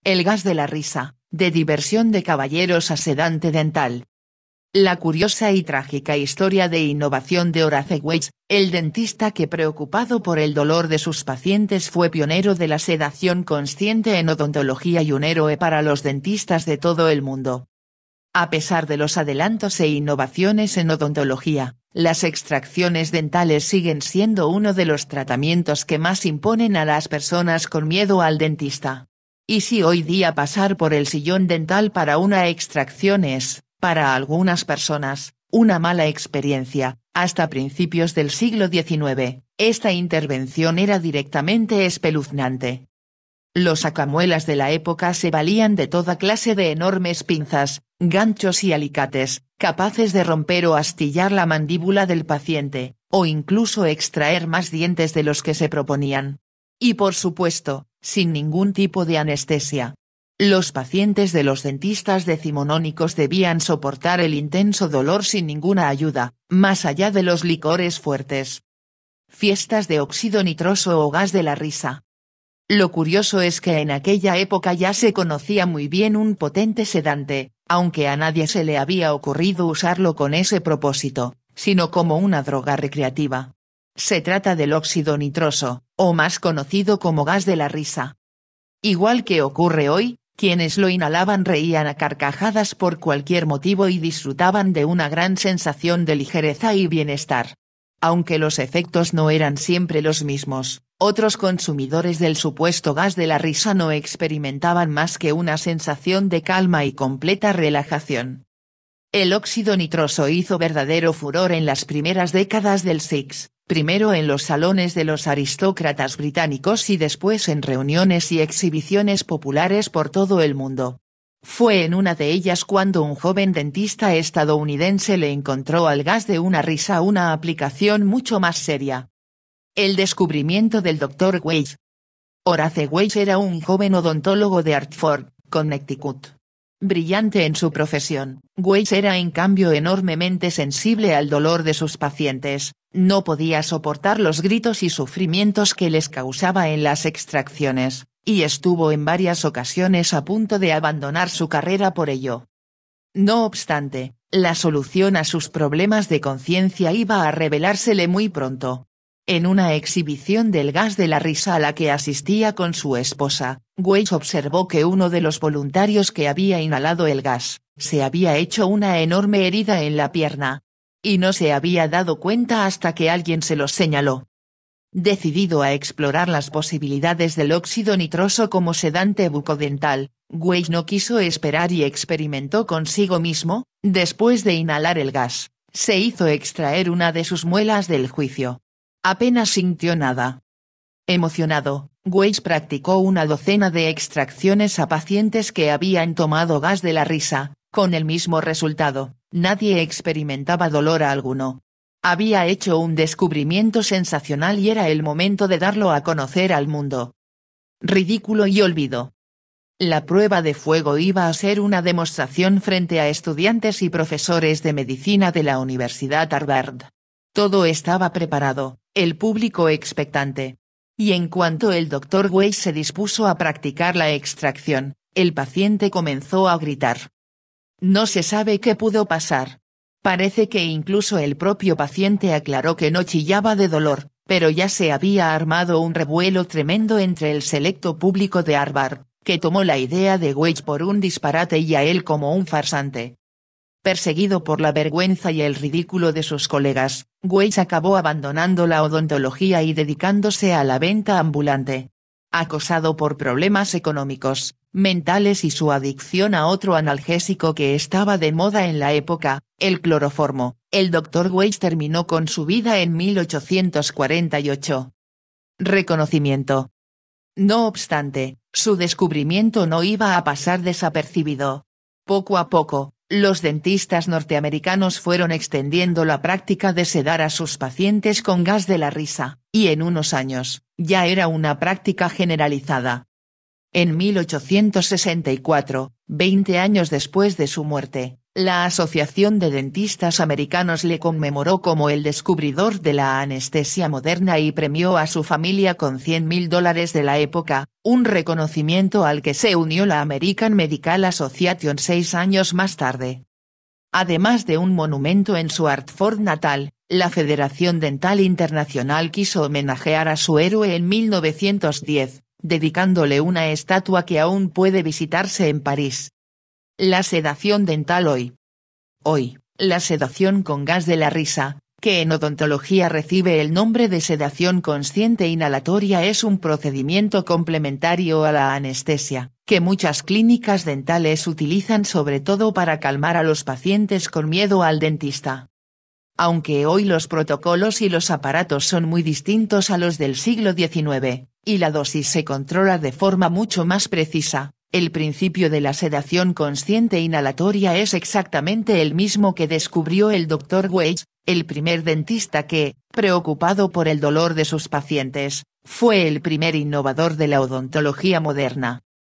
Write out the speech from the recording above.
El gas de la risa, de diversión de caballeros a sedante dental. La curiosa y trágica historia de innovación de Horace Weiss, el dentista que preocupado por el dolor de sus pacientes fue pionero de la sedación consciente en odontología y un héroe para los dentistas de todo el mundo. A pesar de los adelantos e innovaciones en odontología, las extracciones dentales siguen siendo uno de los tratamientos que más imponen a las personas con miedo al dentista. Y si hoy día pasar por el sillón dental para una extracción es, para algunas personas, una mala experiencia, hasta principios del siglo XIX, esta intervención era directamente espeluznante. Los sacamuelas de la época se valían de toda clase de enormes pinzas, ganchos y alicates, capaces de romper o astillar la mandíbula del paciente, o incluso extraer más dientes de los que se proponían. Y por supuesto, sin ningún tipo de anestesia. Los pacientes de los dentistas decimonónicos debían soportar el intenso dolor sin ninguna ayuda, más allá de los licores fuertes. Fiestas de óxido nitroso o gas de la risa. Lo curioso es que en aquella época ya se conocía muy bien un potente sedante, aunque a nadie se le había ocurrido usarlo con ese propósito, sino como una droga recreativa. Se trata del óxido nitroso, o más conocido como gas de la risa. Igual que ocurre hoy, quienes lo inhalaban reían a carcajadas por cualquier motivo y disfrutaban de una gran sensación de ligereza y bienestar. Aunque los efectos no eran siempre los mismos, otros consumidores del supuesto gas de la risa no experimentaban más que una sensación de calma y completa relajación. El óxido nitroso hizo verdadero furor en las primeras décadas del siglo, primero en los salones de los aristócratas británicos y después en reuniones y exhibiciones populares por todo el mundo. Fue en una de ellas cuando un joven dentista estadounidense le encontró al gas de una risa una aplicación mucho más seria. El descubrimiento del Dr. Weiss. Horace Weiss era un joven odontólogo de Hartford, Connecticut. Brillante en su profesión, Weiss era en cambio enormemente sensible al dolor de sus pacientes, no podía soportar los gritos y sufrimientos que les causaba en las extracciones, y estuvo en varias ocasiones a punto de abandonar su carrera por ello. No obstante, la solución a sus problemas de conciencia iba a revelársele muy pronto. En una exhibición del gas de la risa a la que asistía con su esposa, Weiss observó que uno de los voluntarios que había inhalado el gas, se había hecho una enorme herida en la pierna. Y no se había dado cuenta hasta que alguien se lo señaló. Decidido a explorar las posibilidades del óxido nitroso como sedante bucodental, Weiss no quiso esperar y experimentó consigo mismo. Después de inhalar el gas, se hizo extraer una de sus muelas del juicio. Apenas sintió nada. Emocionado, Weiss practicó una docena de extracciones a pacientes que habían tomado gas de la risa, con el mismo resultado, nadie experimentaba dolor alguno. Había hecho un descubrimiento sensacional y era el momento de darlo a conocer al mundo. Ridículo y olvido. La prueba de fuego iba a ser una demostración frente a estudiantes y profesores de medicina de la Universidad Harvard. Todo estaba preparado, el público expectante. Y en cuanto el Dr. Weiss se dispuso a practicar la extracción, el paciente comenzó a gritar. No se sabe qué pudo pasar. Parece que incluso el propio paciente aclaró que no chillaba de dolor, pero ya se había armado un revuelo tremendo entre el selecto público de Harvard, que tomó la idea de Weiss por un disparate y a él como un farsante. Perseguido por la vergüenza y el ridículo de sus colegas, Weiss acabó abandonando la odontología y dedicándose a la venta ambulante. Acosado por problemas económicos, mentales y su adicción a otro analgésico que estaba de moda en la época, el cloroformo, el Dr. Weiss terminó con su vida en 1848. Reconocimiento. No obstante, su descubrimiento no iba a pasar desapercibido. Poco a poco, los dentistas norteamericanos fueron extendiendo la práctica de sedar a sus pacientes con gas de la risa, y en unos años, ya era una práctica generalizada. En 1864, 20 años después de su muerte, La Asociación de Dentistas Americanos le conmemoró como el descubridor de la anestesia moderna y premió a su familia con $100.000 de la época, un reconocimiento al que se unió la American Medical Association 6 años más tarde. Además de un monumento en su Hartford natal, la Federación Dental Internacional quiso homenajear a su héroe en 1910, dedicándole una estatua que aún puede visitarse en París. La sedación dental hoy. Hoy, la sedación con gas de la risa, que en odontología recibe el nombre de sedación consciente inhalatoria, es un procedimiento complementario a la anestesia, que muchas clínicas dentales utilizan sobre todo para calmar a los pacientes con miedo al dentista. Aunque hoy los protocolos y los aparatos son muy distintos a los del siglo XIX, y la dosis se controla de forma mucho más precisa, el principio de la sedación consciente inhalatoria es exactamente el mismo que descubrió el Dr. Weiss, el primer dentista que, preocupado por el dolor de sus pacientes, fue el primer innovador de la odontología moderna.